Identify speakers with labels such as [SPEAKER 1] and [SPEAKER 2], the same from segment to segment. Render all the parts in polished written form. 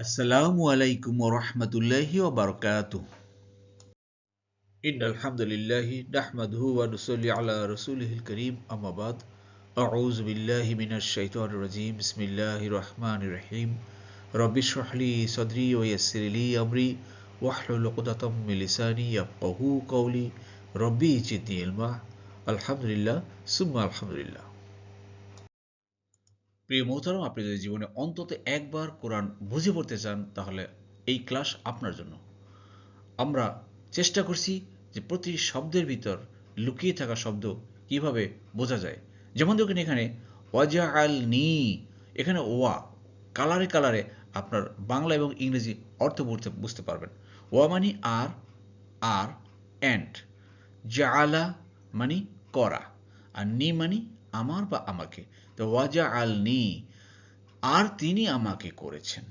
[SPEAKER 1] আসসালামু আলাইকুম ওয়া রাহমাতুল্লাহি ওয়া বারাকাতুহু। ইন্নাল হামদুলিল্লাহি নাহমাদুহু ওয়া নুসাল্লি আলা রাসূলিহিল কারীম আম্মা বাদ। আউযু বিল্লাহি মিনাশ শাইতানির রাজীম। বিসমিল্লাহির রাহমানির রাহিম। রব্বি ইশরাহ লি সাদরি ওয়া ইয়াসসির লি আমরি ওয়াহলুল উকদাতাম মিন লিসানি ইয়াফকাহু কওলি। রব্বি জিদনি ইলমা। আলহামদুলিল্লাহ সুম্মা আলহামদুলিল্লাহ। প্রিয় মোহতারাম, আপনি যদি জীবনে অন্তত একবার কোরআন বুঝে পড়তে চান তাহলে এই ক্লাস আপনার জন্য। আমরা চেষ্টা করছি যে প্রতি শব্দের ভিতর লুকিয়ে থাকা শব্দ কিভাবে বোঝা যায়। যেমন দেখুন এখানে ওয়াজা আল নি, এখানে ওয়া কালারে কালারে আপনার বাংলা এবং ইংরেজি অর্থ বুঝতে পারবেন। ওয়া মানি আর, আর অ্যান্ড, জাআলা মানি করা, আর নি মানি আমার বা আমাকে। তো ওয়াজা আল নি, আর তিনি আমাকে করেছেন।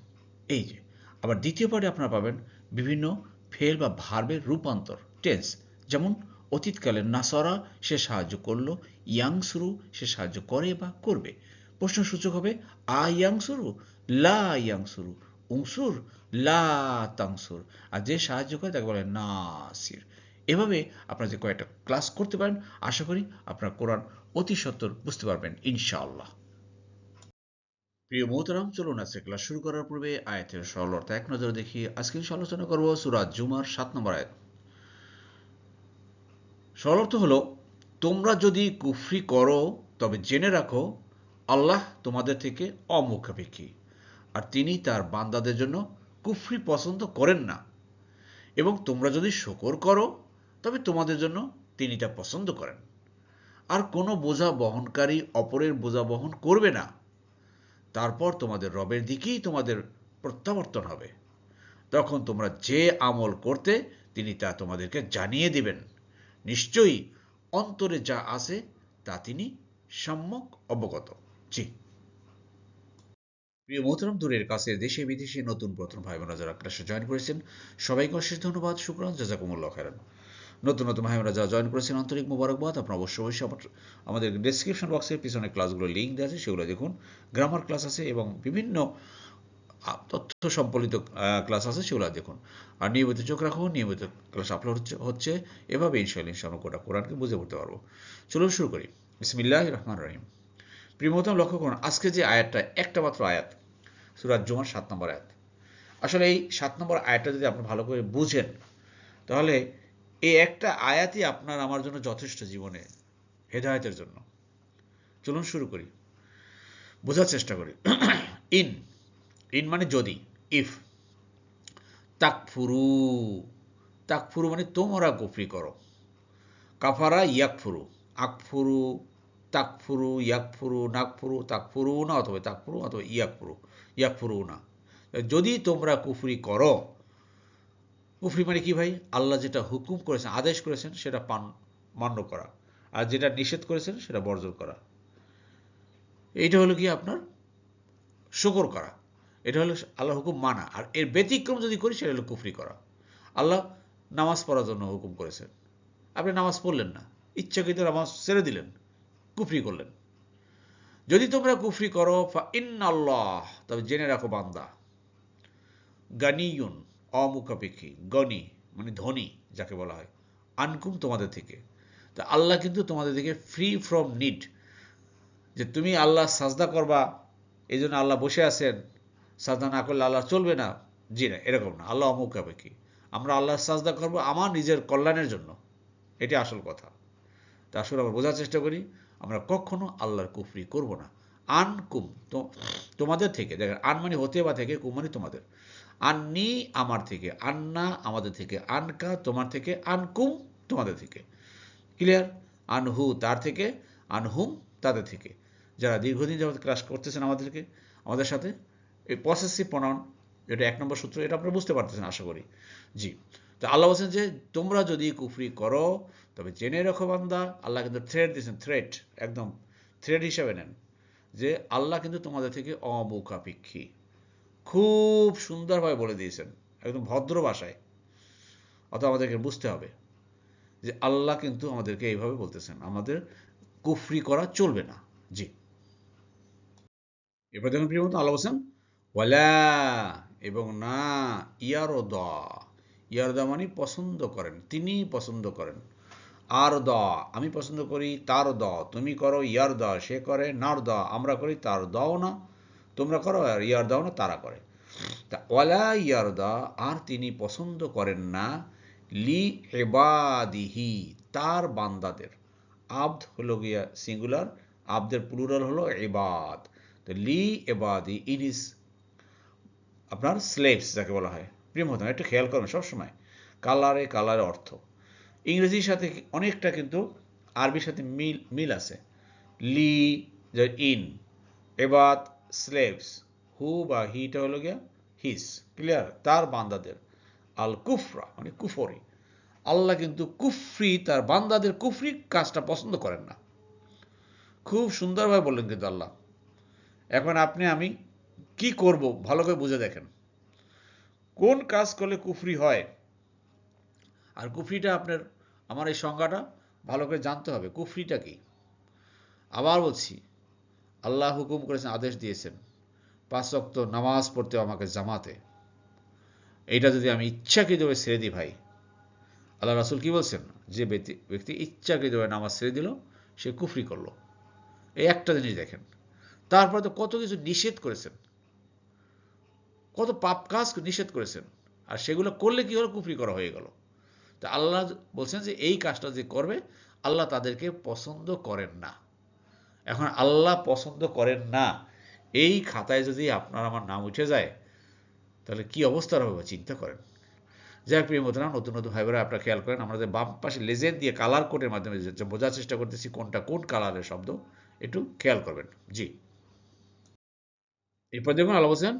[SPEAKER 1] এই যে আবার দ্বিতীয় পার্টে আপনারা পাবেন বিভিন্ন ফেল বা ভার্বের রূপান্তর টেন্স। যেমন অতীতকালে নাসরা সে সাহায্য করলো, ইয়াংসুরু সে সাহায্য করে বা করবে। প্রশ্নসূচক হবে আ ইয়াংসুরু, লা ইয়াংসুরু, উংসুর, লা তাংসুর। আর যে সাহায্য করে তাকে বলে নাসির। এভাবে আপনারা যে কয়েকটা ক্লাস করতে পারেন, আশা করি আপনারা কোরআন অতি সত্বর বুঝতে পারবেন ইনশাআল্লাহ। প্রিয় মোহতারাম, চলুন আজকে ক্লাস শুরু করার পূর্বে আয়াতের সরল অর্থ এক নজরে দেখি। আজকে আলোচনা করব সূরা জুমার 7 নম্বর আয়াত। সরল অর্থ হলো, তোমরা যদি কুফরি করো তবে জেনে রাখো আল্লাহ তোমাদের থেকে অমুখাপেক্ষী, আর তিনি তার বান্দাদের জন্য কুফরি পছন্দ করেন না। এবং তোমরা যদি শকর করো তবে তোমাদের জন্য তিনি তা পছন্দ করেন। আর কোনো বোঝা বহনকারী অপরের বোঝা বহন করবে না। তারপর তোমাদের রবের দিকেই তোমাদের প্রত্যাবর্তন হবে। তখন তোমরা যে আমল করতে তিনি তা তোমাদেরকে জানিয়ে দিবেন। নিশ্চয়ই অন্তরে যা আছে তা তিনি সম্যক অবগত। জি। প্রিয় মোহতরম, দূরের কাছে দেশে বিদেশে নতুন প্রথম ভাই বোনেরা যারা ক্লাসে জয়েন করেছেন সবাইকে অশেষ ধন্যবাদ, শুকরান, জাযাকুমুল্লাহ খাইরান। নতুন নতুন ভাই বোনেরা যারা জয়েন করেছেন আন্তরিক মোবারকবাদ। আপনারা অবশ্যই আমাদের ডেসক্রিপশন বক্সের পিছনে ক্লাসগুলো লিঙ্ক দেওয়া আছে, সেগুলো দেখুন। গ্রামার ক্লাস আছে এবং বিভিন্ন তথ্য সম্বলিত ক্লাস আছে, সেগুলো দেখুন। আর নিয়মিত চোখ রাখুন, নিয়মিত ক্লাস আপলোড হচ্ছে। এভাবে ইনশাআল্লাহ গোটা কোরআনকে বুঝে পড়তে পারবো। চলুন শুরু করি। বিসমিল্লাহির রহমানির রহিম। প্রিয় মোহতারাম, লক্ষ্য করুন আজকে যে আয়াতটা, একটা মাত্র আয়াত, সূরা জুমার 7 নম্বর আয়াত। আসলে এই 7 নম্বর আয়াতটা যদি আপনি ভালো করে বুঝেন তাহলে এই একটা আয়াতই আপনার আমার জন্য যথেষ্ট জীবনে হেদায়েতের জন্য। চলুন শুরু করি, বোঝার চেষ্টা করি। ইন, ইন মানে যদি, ইফ। তাকফুরু, তাকফুরু মানে তোমরা কুফরি করো। কাফারা ইয়াকফুরু, আকফুরু, তাকফুরু, ইয়াকফুরু, নাকফুরু, তাকফুরু না, অথবা তাকফুরু অথবা ইয়াকফুরু, ইয়াকফুরু না। যদি তোমরা কুফরি করো, কুফরি মানে কি ভাই? আল্লাহ যেটা হুকুম করেছেন, আদেশ করেছেন সেটা মান্য করা, আর যেটা নিষেধ করেছেন সেটা বর্জন করা। এইটা হলো কি আপনার শুকর করা। এটা হলো আল্লাহর হুকুম মানা। আর এর ব্যতিক্রম যদি করি সেটা হলো কুফরি করা। আল্লাহ নামাজ পড়ার জন্য হুকুম করেছেন, আপনি নামাজ পড়লেন না, ইচ্ছাকৃত নামাজ ছেড়ে দিলেন, কুফরি করলেন। যদি তোমরা কুফরি করো ফা ইন্নাল্লাহ, তবে জেনে রাখো বান্দা, গানিয়ুন অমুখাপেক্ষী, গনি মানে ধনী যাকে বলা হয়, আনকুম তোমাদের থেকে। তা আল্লাহ কিন্তু তোমাদের থেকে ফ্রি ফ্রম নিড, যে তুমি আল্লাহ সাজদা করবা এই জন্য আল্লাহ বসে আছেন, সাজদা না করলে আল্লাহ চলবে না। জি না, এরকম না। আল্লাহ অমুখাপেক্ষী, আমরা আল্লাহ সাজদা করবো আমার নিজের কল্যাণের জন্য। এটি আসল কথা। তা আসলে আমরা বোঝার চেষ্টা করি, আমরা কখনো আল্লাহর কুফরি করব না। আনকুম তোমাদের থেকে, দেখেন আন মানে হতে বা থেকে, কুম মানে তোমাদের। আন্নি আমার থেকে, আন্না আমাদের থেকে, আনকা তোমার থেকে, আনকুম তোমাদের থেকে। ক্লিয়ার? আনহু তার থেকে, আনহুম তাদের থেকে। যারা দীর্ঘদিন যাবত ক্লাস করতেছেন আমাদের সাথে, এই পসেসিভ প্রনাউন, এটা 1 নম্বর সূত্র, এটা আপনারা বুঝতে পারতেছেন আশা করি। জি। তো আল্লাহ বলছেন যে তোমরা যদি কুফরি করো তবে জেনে রাখো বান্দা, আল্লাহ কিন্তু থ্রেড দিয়েছেন, থ্রেড, একদম থ্রেড হিসাবে নেন, যে আল্লাহ কিন্তু তোমাদের থেকে অমুখাপেক্ষী। খুব সুন্দরভাবে বলে দিয়েছেন, একদম ভদ্র ভাষায়। অত আমাদেরকে বুঝতে হবে যে আল্লাহ কিন্তু আমাদেরকে এইভাবে বলতেছেন, আমাদের কুফরি করা চলবে না। জি। এরপর দেখুন প্রিয় বন্ধু, আল্লাহ বলছেন ওয়ালা, এবং না ইয়ারদা, ইয়ারদা মানে পছন্দ করেন, তিনি পছন্দ করেন। আর দ আমি পছন্দ করি, তার দ তুমি করো, ইয়ার দ সে করে, নার দ আমরা করি, তার দাও না তোমরা করো, আর ইয়ার দাও না তারা করে। তা ওয়ালা ইয়ার দা আর তিনি পছন্দ করেন না, লি এবাদিহি তার বান্দাদের। আব্দ হলো গিয়া সিঙ্গুলার, আব্দের প্লুরাল হলো এবাদ। তো লি এবাদি ইনিস আপনার স্লেভস যাকে বলা হয়। প্রিয় মহতরম একটু খেয়াল করবেন সবসময় কালারে কালারে অর্থ ইংরেজির সাথে অনেকটা কিন্তু আরবির সাথে মিল আছে। লি ইন, এবাদ স্লেভস, হু বা হিটা হলো গিয়া হিস, ক্লিয়ার, তার বান্দাদের। আল কুফরা মানে কুফরি, আল্লাহ কিন্তু কুফরি তার বান্দাদের কুফরি কাজটা পছন্দ করেন না। খুব সুন্দরভাবে বললেন কিন্তু আল্লাহ। এখন আপনি আমি কি করব ভালো করে বুঝে দেখেন, কোন কাজ করলে কুফরি হয়। আর কুফরিটা আপনার আমার এই সংজ্ঞাটা ভালো করে জানতে হবে, কুফরিটা কি। আবার বলছি, আল্লাহ হুকুম করেছেন, আদেশ দিয়েছেন 5 ওয়াক্ত নামাজ পড়তে আমাকে জামাতে। এইটা যদি আমি ইচ্ছাকৃতভাবে ছেড়ে দিই ভাই, আল্লাহ রাসূল কি বলছেন, যে ব্যক্তি ইচ্ছাকৃতভাবে নামাজ ছেড়ে দিল সে কুফরি করলো। এই একটা জিনিস দেখেন। তারপরে তো কত কিছু নিষেধ করেছেন, কত পাপ কাজ নিষেধ করেছেন, আর সেগুলো করলে কি হলো, কুফরি করা হয়ে গেল। তা আল্লাহ বলছেন যে এই কাজটা যে করবে আল্লাহ তাদেরকে পছন্দ করেন না। এখন আল্লাহ পছন্দ করেন না এই খাতায় যদি আপনার আমার নাম উঠে যায় তাহলে কি অবস্থা হবে চিন্তা করেন। যাই প্রিয় মতনা, নতুন নতুন ভাই বোনেরা আপনারা খেয়াল করেন, আমাদের বাম পাশে লেজের দিয়ে কালার কোডের মাধ্যমে বোঝার চেষ্টা করতেছি কোনটা কোন কালারের শব্দ, একটু খেয়াল করবেন। জি, এরপর দেখুন আল্লাহ বলছেন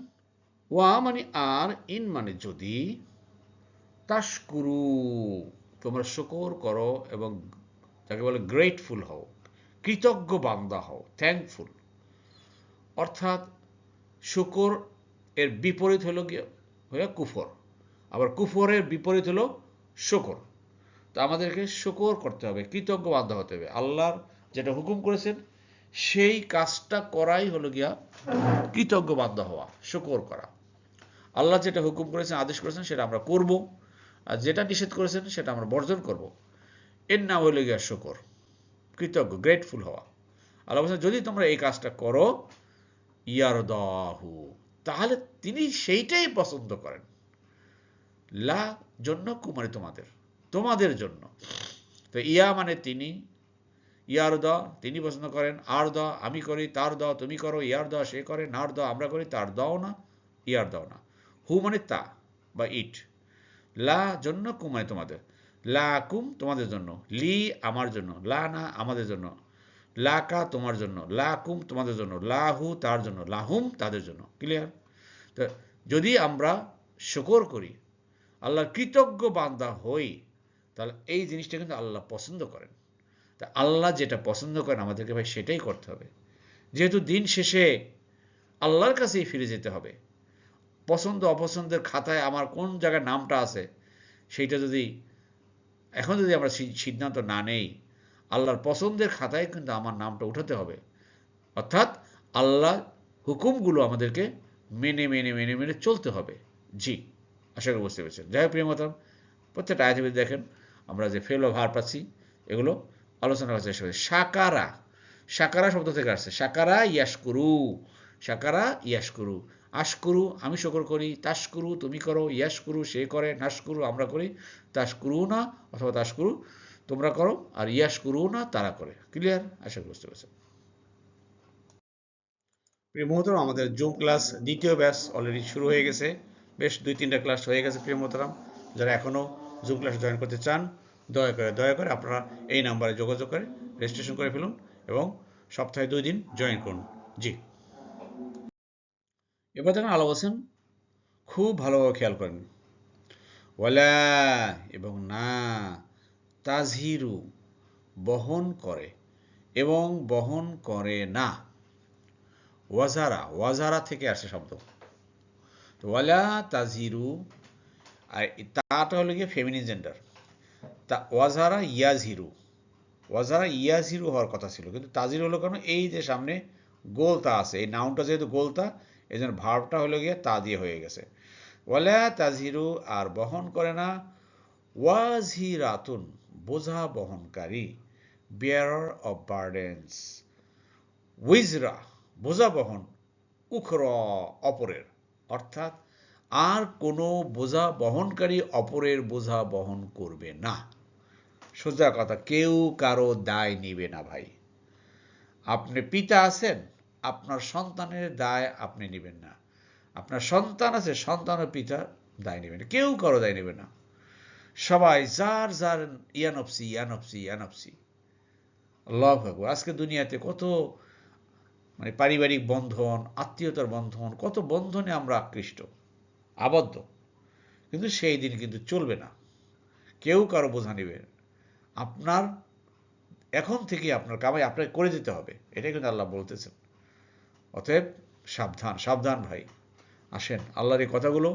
[SPEAKER 1] ওয়া মানে আর, ইন মানে যদি, তাশকুরু তোমরা শুকর করো এবং যাকে বলে গ্রেটফুল হও, কৃতজ্ঞ বান্দা হও, থ্যাঙ্কফুল। অর্থাৎ শুকর এর বিপরীত হলো গিয়ে কুফর, আবার কুফরের বিপরীত হলো শুকর। তো আমাদেরকে শুকর করতে হবে, কৃতজ্ঞ বান্দা হতে হবে। আল্লাহর যেটা হুকুম করেছেন সেই কাজটা করাই হলো গিয়া কৃতজ্ঞ বান্দা হওয়া, শুকর করা। আল্লাহ যেটা হুকুম করেছেন আদেশ করেছেন সেটা আমরা করব, আর যেটা নিষেধ করেছেন সেটা আমরা বর্জন করব। এর নাম হলো গিয়া শুকর, কৃতজ্ঞ, গ্রেটফুল হওয়া। আল্লাহ বলছেন যদি তোমরা এই কাজটা করো ইয়ারদাহু তাহলে তিনি সেইটাই পছন্দ করেন। লা জন্য কুমারী তোমাদের, তোমাদের জন্য। তো ইয়া মানে তিনি, ইয়ার দ তিনি পছন্দ করেন, আর দ আমি করি, তার দ তুমি করো, ইয়ার দ সে করে, নার দ আমরা করি, তার দাও না, ইয়ার দাও না। হু মানে তা বা ইট, লা জন্য কুম মানে তোমাদের, লা কুম তোমাদের জন্য, লি আমার জন্য, লা না আমাদের জন্য, লা কা তোমার জন্য, লা কুম তোমাদের জন্য, লা হু তার জন্য, লাহুম তাদের জন্য। ক্লিয়ার? তো যদি আমরা শুকর করি, আল্লাহর কৃতজ্ঞ বান্দা হই, তাহলে এই জিনিসটা কিন্তু আল্লাহ পছন্দ করেন। তা আল্লাহ যেটা পছন্দ করেন আমাদেরকে ভাই সেটাই করতে হবে। যেহেতু দিন শেষে আল্লাহর কাছেই ফিরে যেতে হবে, পছন্দ অপছন্দের খাতায় আমার কোন জায়গায় নামটা আছে সেইটা যদি এখন যদি আমরা সিদ্ধান্ত না নেই, আল্লাহর পছন্দের খাতায় কিন্তু আমার নামটা উঠাতে হবে। অর্থাৎ আল্লাহ হুকুমগুলো আমাদেরকে মেনে মেনে মেনে মেনে চলতে হবে। জি, আশা করি বুঝতে পেরেছেন। যাই হোক প্রিয় মতন, প্রত্যেকটা আয়াতে দেখেন আমরা যে ফেল ও ভার পাচ্ছি এগুলো আলোচনা করার চেষ্টা করি। সাকারা, সাকারা শব্দ থেকে আসছে, সাকারা ইয়াশকুরু, সাকারা ইয়াশকুরু। আশকুরু আমি শুকর করি, তাশকুরু তুমি করো, ইয়াশকুরু সে করে, নাশকুরু আমরা করি, তাশকুরু না অথবা তাশকুরু তোমরা করো, আর ইয়াশকুরু না তারা করে। ক্লিয়ার? আশা করি বুঝতে পেরেছেন। প্রিয় মোহতরম, আমাদের জুম ক্লাস দ্বিতীয় ব্যাচ অলরেডি শুরু হয়ে গেছে। বেশ 2-3টা ক্লাস হয়ে গেছে প্রিয় মোহতরম। যারা এখনও জুম ক্লাসে জয়েন করতে চান দয়া করে আপনারা এই নাম্বারে যোগাযোগ করে রেজিস্ট্রেশন করে ফেলুন এবং সপ্তাহে 2 দিন জয়েন করুন। জি, এবার দেখুন আলো বলছেন, খুব ভালোভাবে খেয়াল করেন। ওয়ালা এবং না, তাজহিরু বহন করে এবং বহন করে না। ওয়াজারা, ওয়াজারা থেকে আসে শব্দ। ওয়ালা তাজহিরু, আর তাটা হলো গিয়ে ফেমিনিন জেন্ডার। তা ওয়াজারা ইয়াজহিরু, ওয়াজারা ইয়াজহিরু হওয়ার কথা ছিল, কিন্তু তাজির হলো কেন, এই যে সামনে গোলতা আছে, এই নাউনটা যেহেতু গোলতা এই জন্য ভার্বটা হলো গিয়ে তা দিয়ে হয়ে গেছে। ওয়ালা তাজহিরু, আর বহন করে না, ওয়াজহিরাতুন, বোঝা বহনকারী, bearer of burdens, উইজরা, বোঝা বহন, উখরা, অপরের, অর্থাৎ আর কোনো বোঝা বহনকারী অপরের বোঝা বহন করবে না। সোজা কথা, কেউ কারো দায় নিবে না ভাই। আপনি পিতা আছেন, আপনার সন্তানের দায় আপনি নেবেন না। আপনার সন্তান আছে, সন্তানের পিতার দায় নেবেন না। কেউ কারো দায় নেবে না। সবাই যার যার ইয়ানফসি ইয়ানফসি ইয়ানফসি। আল্লাহু আকবার। আজকে দুনিয়াতে কত মানে পারিবারিক বন্ধন, আত্মীয়তার বন্ধন, কত বন্ধনে আমরা আকৃষ্ট, আবদ্ধ। কিন্তু সেই দিন কিন্তু চলবে না। কেউ কারো বোঝা নেবে। আপনার এখন থেকে আপনার কামাই আপনাকে করে দিতে হবে, এটাই কিন্তু আল্লাহ বলতেছেন। অতএব সাবধান, সাবধান ভাই। আসেন আল্লাহর এই কথাগুলো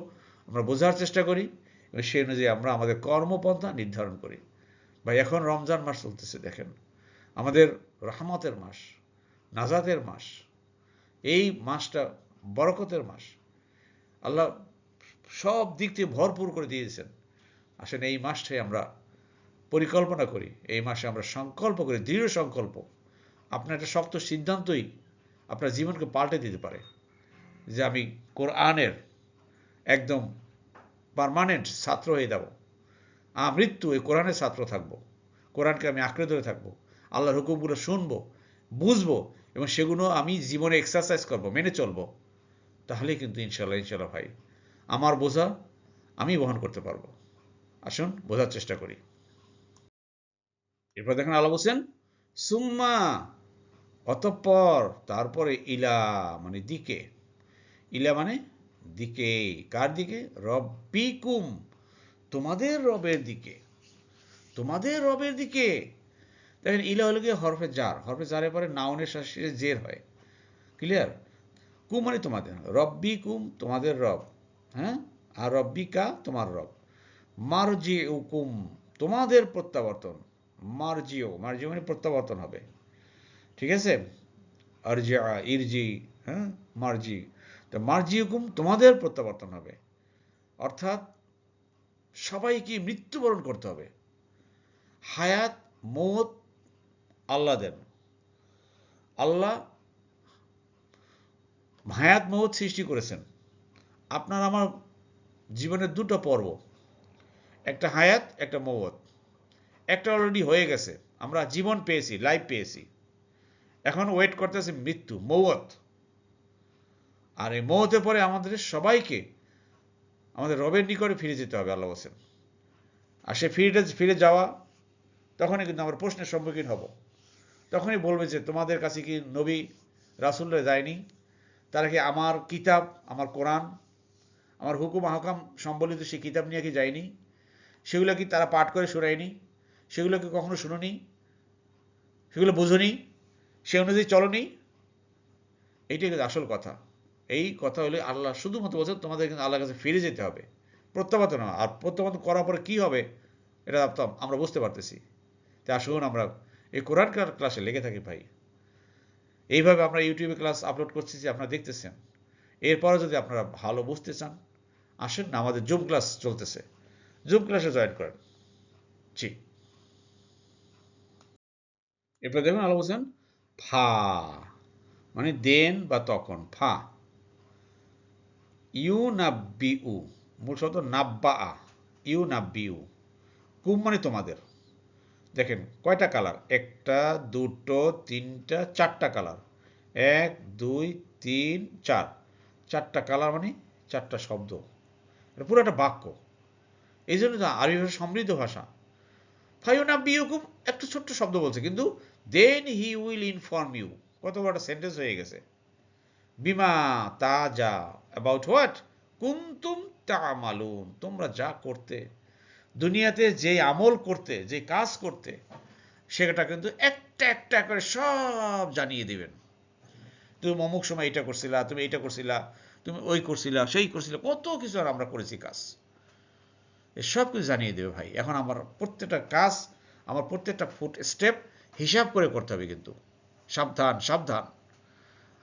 [SPEAKER 1] আমরা বোঝার চেষ্টা করি এবং সেই অনুযায়ী আমরা আমাদের কর্মপন্থা নির্ধারণ করি। ভাই এখন রমজান মাস চলতেছে, দেখেন আমাদের রহমতের মাস, নাজাতের মাস। এই মাসটা বরকতের মাস, আল্লাহ সব দিক থেকে ভরপুর করে দিয়েছেন। আসেন এই মাসটাই আমরা পরিকল্পনা করি, এই মাসে আমরা সংকল্প করি, দৃঢ় সংকল্প। আপনার একটা শক্ত সিদ্ধান্তই আপনার জীবনকে পাল্টে দিতে পারে, যে আমি কোরআনের একদম পার্মানেন্ট ছাত্র হয়ে যাব। মৃত্যু এই কোরআনের ছাত্র থাকব, কোরআনকে আমি আঁকড়ে ধরে থাকবো, আল্লাহর হুকুমগুলো শুনবো, বুঝবো এবং সেগুলো আমি জীবনে এক্সারসাইজ করব, মেনে চলবো। তাহলে কিন্তু ইনশাল্লাহ ইনশাল্লাহ ভাই আমার বোঝা আমি বহন করতে পারবো। আসুন বোঝার চেষ্টা করি। এরপর দেখেন আল্লাহ বলছেন সুম্মা, অতঃপর, তারপরে ইলা মানে দিকে, ইলা মানে দিকে, কার দিকে? রব্বিকুম, তোমাদের রবের দিকে, তোমাদের রবের দিকে। দেখেন ইলা হলো গিয়ে হরফে জার, হরফে জারের পরে নাউনের শেষে জের হয়। ক্লিয়ার? কুম মানে তোমাদের, রব্বিকুম তোমাদের রব, হ্যাঁ, আর রব্বিকা তোমার রব, মারজিউকুম তোমাদের প্রত্যাবর্তন, মারজিও, মারজিও মানে প্রত্যাবর্তন হবে, ঠিক আছে? আরজিআ, ইরজি, হ্যাঁ, মারজি। তো মারজিউকুম তোমাদের প্রত্যাবর্তন হবে, অর্থাৎ সবাইকে মৃত্যুবরণ করতে হবে। হায়াত মৌত আল্লাহ দেন। আল্লাহ হায়াত মৌত সৃষ্টি করেছেন। আপনার আমার জীবনের দুটো পর্ব, একটা হায়াত, একটা মৌত। একটা অলরেডি হয়ে গেছে, আমরা জীবন পেয়েছি, লাইফ পেয়েছি। এখন ওয়েট করতেছে মৃত্যু, মৌত। আর এই মৌতের পরে আমাদের সবাইকে আমাদের রবের নিকটে ফিরে যেতে হবে, আল্লাহ বলেন। আর সে ফিরে যাওয়া, তখনই কিন্তু আমরা প্রশ্নের সম্মুখীন হব। তখনই বলবে যে তোমাদের কাছে কি নবী রাসূলরা যায়নি? তারা কি আমার কিতাব, আমার কোরআন, আমার হুকুম আহকাম সম্বলিত সেই কিতাব নিয়ে কি যায়নি? সেগুলো কি তারা পাঠ করে শোনায়নি? সেগুলো কি কখনো শুনোনি? সেগুলো বোঝোনি? সে অনুযায়ী চলনি? এইটাই কিন্তু আসল কথা। এই কথা হলে আল্লাহ শুধুমাত্র বলছেন তোমাদের কিন্তু আল্লাহর কাছে ফিরে যেতে হবে, প্রত্যাবর্তন নয়। আর প্রত্যাবর্তন করার পরে কী হবে এটা আমরা বুঝতে পারতেছি। তাই আসুন আমরা এই কোরআন ক্লাসে লেগে থাকি ভাই। এইভাবে আমরা ইউটিউবে ক্লাস আপলোড করছি, যে আপনারা দেখতেছেন। এরপরে যদি আপনারা ভালো বুঝতে চান, আসেন না, আমাদের জুম ক্লাস চলতেছে, জুম ক্লাসে জয়েন করেন। জি। এরপর দেখুন আল্লাহ বলছেন ফা মানে দেন বা তখন, ফা ইউ নাব্বিউ, মূল শব্দ নাব্বা, ইউ নাব্বিউ, কুম মানে তোমাদের। দেখেন কয়টা কালার, একটা, দুটো, তিনটা, চারটা কালার, 1 2 3 4, চারটা কালার মানে চারটা শব্দ, এটা পুরো একটা বাক্য। এই জন্য আরবি ভাষা সমৃদ্ধ ভাষা। ফায়ুনাব্বিউকুম একটা ছোট্ট শব্দ বলছে, কিন্তু দেন হি উইল ইনফর্ম ইউ, কত বড় সেন্টেন্স হয়ে গেছে। বিমা তা যা, অ্যাবাউট হোয়াট কুনতুম তা'মালুন, তোমরা যা করতে, দুনিয়াতে যে আমল করতে, যে কাজ করতে, সেটা কিন্তু একটা একটা করে সব জানিয়ে দিবেন। তুমি অমুক সময় এটা করছিলা, তুমি এইটা করছিলা, তুমি ওই করছিলা, সেই করছিলা, কত কিছু আর আমরা করেছি কাজ, সব কিছু জানিয়ে দেবে ভাই। এখন আমার প্রত্যেকটা কাজ, আমার প্রত্যেকটা ফুট স্টেপ হিসাব করে করতে হবে কিন্তু। সাবধান সাবধান।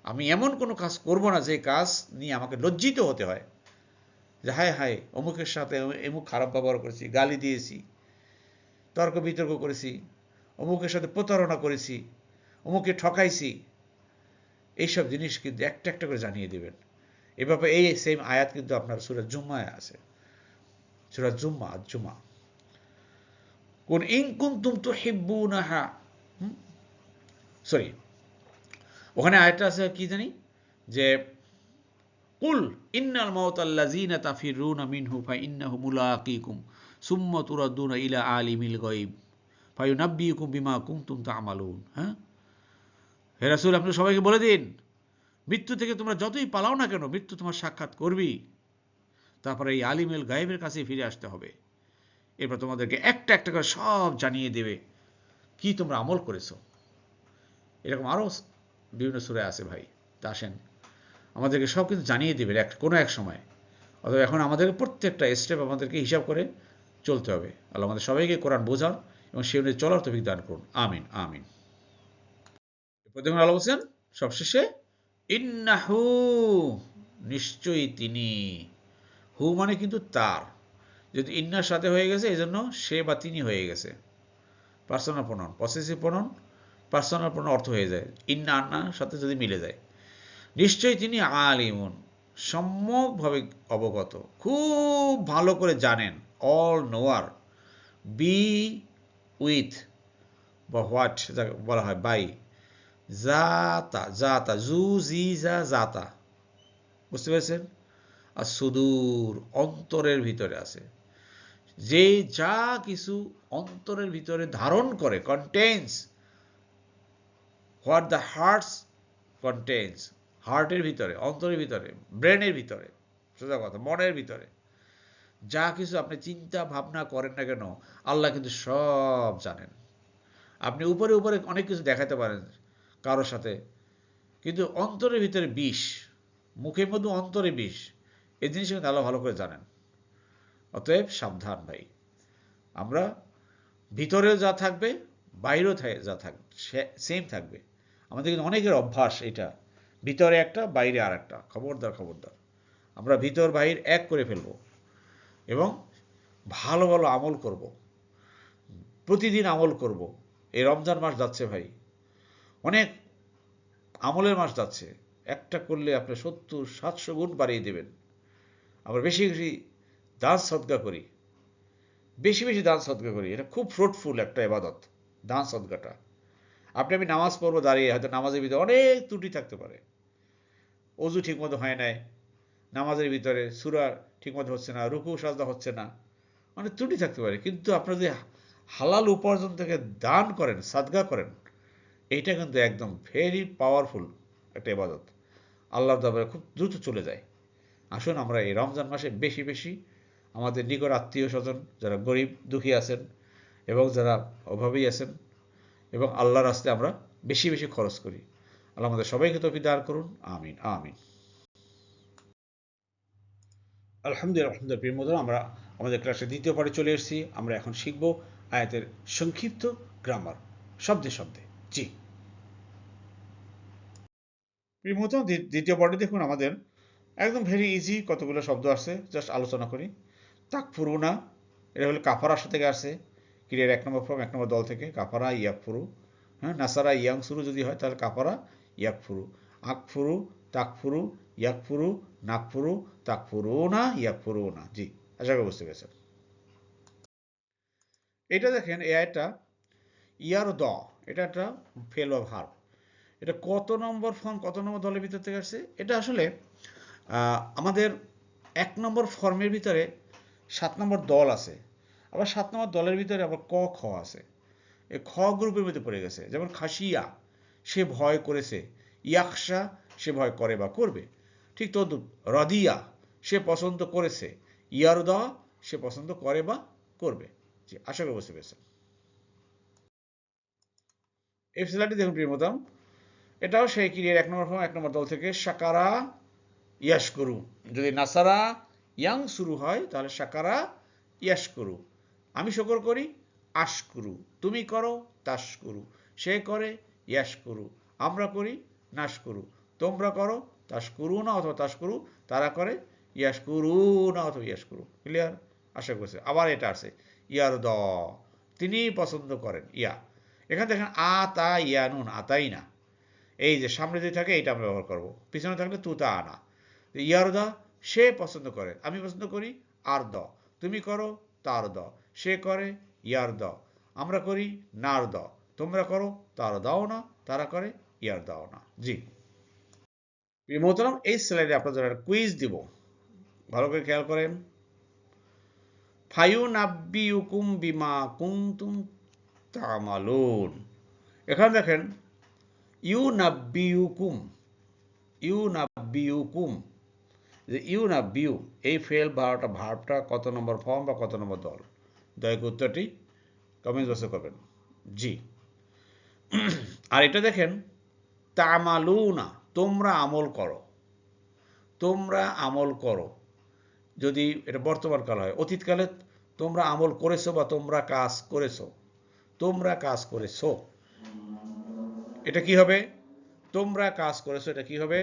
[SPEAKER 1] আমি এমন কোনো কাজ করব না যে কাজ নিয়ে আমাকে লজ্জিত হতে হয়, যে হায় হায় অমুকের সাথে এমুক খারাপ ব্যবহার করেছি, গালি দিয়েছি, তর্ক বিতর্ক করেছি, অমুকের সাথে প্রতারণা করেছি, অমুকে ঠকাইছি। এইসব জিনিস কিন্তু একটা একটা করে জানিয়ে দেবেন। এভাবে এই সেম আয়াত কিন্তু আপনার সূরা জুম্মায় আছে, সূরা জুম্মা। কুল ইন কুনতুম তুহিব্বুনাহা, সরি, ওখানে আয়াতটা আছে কি জানি, যে কুল ইন্নাল মাউতাল্লাযীনা তাফিরুনা মিনহু ফাইন্নাহু মুলাকীকুম সুম্মা তুরাদ্দুনা ইলা আলিমিল গায়ব ফায়ুনাব্বিউকুম বিমা কুনতুম তা'মালুন। হ্যাঁ, হে রাসূল, আপনি সবাইকে বলে দিন, মৃত্যু থেকে তোমরা যতই পালাও না কেন, মৃত্যু তোমার সাক্ষাৎ করবি, তারপরে এই আলিমেল গায়েবের কাছে ফিরে আসতে হবে। এরপর তোমাদেরকে একটা একটা করে সব জানিয়ে দেবে কি তোমরা আমল করেছো। এরকম আরও বিভিন্ন সূরায় আছে ভাই। তা আসেন, আমাদেরকে সব কিছু জানিয়ে দেবে কোনো এক সময়। অথবা এখন আমাদের প্রত্যেকটা স্টেপ আমাদেরকে হিসাব করে চলতে হবে। আল্লাহ আমাদের সবাইকে কোরআন বোঝান এবং সে অনুযায়ী চলার তৌফিক দান করুন। আমিন আমিন। প্রথমে আল্লাহ বলছেন সবশেষে, ইন্নাহু, নিশ্চয়ই তিনি। হু মানে কিন্তু তার, যেহেতু ইন্নার সাথে হয়ে গেছে এই জন্য সে বা তিনি হয়ে গেছে। Personal pronoun, possessive pronoun, personal pronoun অর্থ হয়ে যায় ইন্না আন্নার সাথে যদি মিলে যায়। নিশ্চয়ই তিনি আলিমুন, সম্যকভাবে অবগত, খুব ভালো করে জানেন, অল নোয়ার, বি উইথ বা হোয়াট যাকে বলা হয় বাই, জাতা জাতা জু জি জা জাতা, বুঝতে পেরেছেন? আর সুদূর, অন্তরের ভিতরে আছে, যে যা কিছু অন্তরের ভিতরে ধারণ করে, contains what the heart's contains, হার্টের ভিতরে, অন্তরের ভিতরে, ব্রেনের ভিতরে, সোজা কথা মনের ভিতরে যা কিছু আপনি চিন্তা ভাবনা করেন না কেন, আল্লাহ কিন্তু সব জানেন। আপনি উপরে উপরে অনেক কিছু দেখাতে পারেন কারোর সাথে, কিন্তু অন্তরের ভিতরে বিষ, মুখের মধ্যে অন্তরে বিষ, এই জিনিস কিন্তু আল্লাহ ভালো করে জানেন। অতএব সাবধান ভাই, আমরা ভিতরেও যা থাকবে বাইরেও যা থাকবে সেম থাকবে। আমাদের কিন্তু অনেকের অভ্যাস এটা, ভিতরে একটা বাইরে আর একটা। খবরদার খবরদার, আমরা ভিতর বাইর এক করে ফেলবো এবং ভালো ভালো আমল করব, প্রতিদিন আমল করব। এই রমজান মাস যাচ্ছে ভাই, অনেক আমলের মাস যাচ্ছে, একটা করলে আপনি 70-700 গুণ বাড়িয়ে দেবেন। আমরা বেশি বেশি দান সদকা করি, বেশি বেশি দান সদকা করি, এটা খুব ফ্রুটফুল একটা ইবাদত দান সদকাটা। আমি নামাজ পড়বো দাঁড়িয়ে, হয়তো নামাজের ভিতরে অনেক ত্রুটি থাকতে পারে, অজু ঠিকমতো হয় নাই, নামাজের ভিতরে সূরা ঠিকমতো হচ্ছে না, রুকু সাজদা হচ্ছে না, অনেক ত্রুটি থাকতে পারে, কিন্তু আপনারা যদি হালাল উপার্জন থেকে দান করেন, সাদগা করেন, এইটা কিন্তু একদম ভেরি পাওয়ারফুল একটা ইবাদত, আল্লাহর দরবারে খুব দ্রুত চলে যায়। আসুন আমরা এই রমজান মাসে বেশি বেশি আমাদের নিকট আত্মীয় স্বজন যারা গরিব দুঃখী আছেন এবং যারা অভাবী আছেন এবং আল্লাহর রাস্তায় আমরা বেশি বেশি খরচ করি। আল্লাহ আমাদের সবাইকে তৌফিক দান করুন। আমিন আমিন। আলহামদুলিল্লাহ প্রিয় বন্ধুরা, আমরা আমাদের ক্লাসের দ্বিতীয় পার্টে চলে এসেছি। আমরা এখন শিখব আয়াতের সংক্ষিপ্ত গ্রামার, শব্দে শব্দে। জি প্রিয় বন্ধুরা, দ্বিতীয় পার্টে দেখুন আমাদের একদম ভেরি ইজি কতগুলো শব্দ আছে, জাস্ট আলোচনা করি। তাকফুরুনা, এটা হলো কাফারার সাথে আসছে, ক্রিয়ার 1 নম্বর ফর্ম 1 নম্বর দল থেকে, কাফারা ইয়াকফুরু। হ্যাঁ, নাসারা ইয়াংসুরু যদি হয় তাহলে কাফারা ইয়াকফুরু। আকফুরু, তাকফুরু, ইয়াকফুরু, নাকফুরু, তাকফুরুনা, ইয়াকফুরুনা। জি, আশা করি বুঝতে পেরেছেন। এটা দেখেন এই আয়াতটা ইয়ার দ, এটা একটা ফেল বা ভার্ব। এটা কত নম্বর ফর্ম, কত নম্বর দলের ভিতর থেকে আসছে? এটা আসলে আমাদের 1 নম্বর ফর্মের ভিতরে 7 নম্বর দল আছে, আবার 7 নম্বর দলের ভিতরে আবার ক খ আছে। এই খ গ্রুপের মধ্যে পড়ে গেছে। যেমন খাসিয়া, সে ভয় করেছে, ইয়াকশা, সে ভয় করে বা করবে। ঠিক তদ্রুপ রদিয়া, সে পছন্দ করেছে, ইয়ারদা, সে পছন্দ করে বা করবে। জি, আশা করি বুঝতে পেরেছেন। এফসিলাটি দেখুন প্রিয় মতাম, এটাও সেই ক্রিয়ার 1 নম্বর ফর্ম 1 নম্বর দল থেকে, সাকারা ইয়াশকুরু। যদি নাসারা ইয়াং শুরু হয় তাহলে সাকারা ইয়াশকুরু। আমি শুকর করি, আশকুরু। তুমি করো, তাশকুরু। সে করে, ইয়াশকুরু। আমরা করি, নাশকুরু। তোমরা করো, তাশকুরুনা অথবা তাশকুরু, তারা করে, ইয়াশকুরুনা অথবা ইয়াশকুরু। ক্লিয়ার? আশা করছি। আবার এটা আছে ইয়ারদ, তিনি পছন্দ করেন, ইয়া। এখানে দেখেন আতা ইয়ানুন, আতাই না, এই যে সামনে যদি থাকে এটা আমরা ব্যবহার করবো, পিছনে থাকলে তুতা আনা। ইয়ারদা, সে পছন্দ করে, আমি পছন্দ করি, আর দ, তুমি করো, তার দ, সে করে, ইয়ার দ, আমরা করি, নার দ, তোমরা করো, তার দাও না, তারা করে, ইয়ার দাও না। জি প্রিয় মোহতারাম, এই স্লাইডে আপনাদের একটা কুইজ দিব, ভালো করে খেয়াল করেন। ফায়ুনাব্বিউকুম বিমা কুনতুম তা'মালুন। এখানে দেখেন ইউনাব্বিউকুম, ইউনাব্বিউকুম, যে ইউনাব্বিউ, এই ফেল ভার্বটা কত নম্বর ফর্ম বা কত নম্বর দল? দয়া করে উত্তরটি কমেন্ট বক্সে করবেন। জি। আর এটা দেখেন তা'মালুনা, তোমরা আমল করো, তোমরা আমল করো। যদি এটা বর্তমান কাল হয়, অতীতকালে তোমরা আমল করেছো বা তোমরা কাজ করেছো, তোমরা কাজ করেছো, এটা কি হবে? তোমরা কাজ করেছো, এটা কি হবে?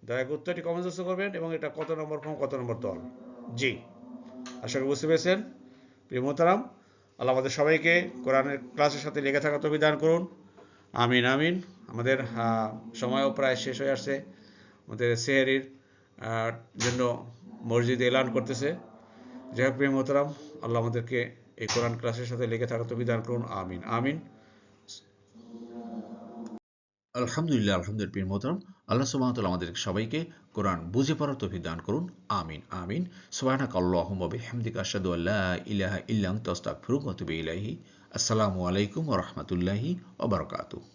[SPEAKER 1] দয়া করে উত্তরটি কমেন্ট বক্সে করবেন এবং এটা কত নম্বর ফর্ম, কত নম্বর দল? জি, আশা করি বুঝতে পেরেছেন। প্রিয় মোহতারাম, আল্লাহ আমাদের সবাইকে কোরআনের ক্লাসের সাথে লেগে থাকা তৌফিক দান করুন। আমিন আমিন। আমাদের সময়ও প্রায় শেষ হয়ে আসছে, আমাদের সেহরির জন্য মসজিদ এলান করতেছে। যাই হোক প্রিয় মোহতারাম, আল্লাহ আমাদেরকে এই কোরআন ক্লাসের সাথে লেগে থাকা তৌফিক দান করুন। আমিন আমিন। আলহামদুলিল্লাহ, আলহামদুলিল্লাহ। প্রিয় মোহতারাম, আল্লাহ সুবহানাহু ওয়া তাআলা আমাদের সবাইকে কোরআন বুঝে পড়ার তৌফিক দান করুন। আমিন আমিন। সুবহানাকা আল্লাহুম্মা বিহামদিকা আশহাদু আল্লা ইলাহা ইল্লা আনতা আস্তাগফিরুকা ওয়া আতুবু ইলাইহি। আসসালামু আলাইকুম ওয়া রাহমাতুল্লাহি ওয়া বারাকাতুহু।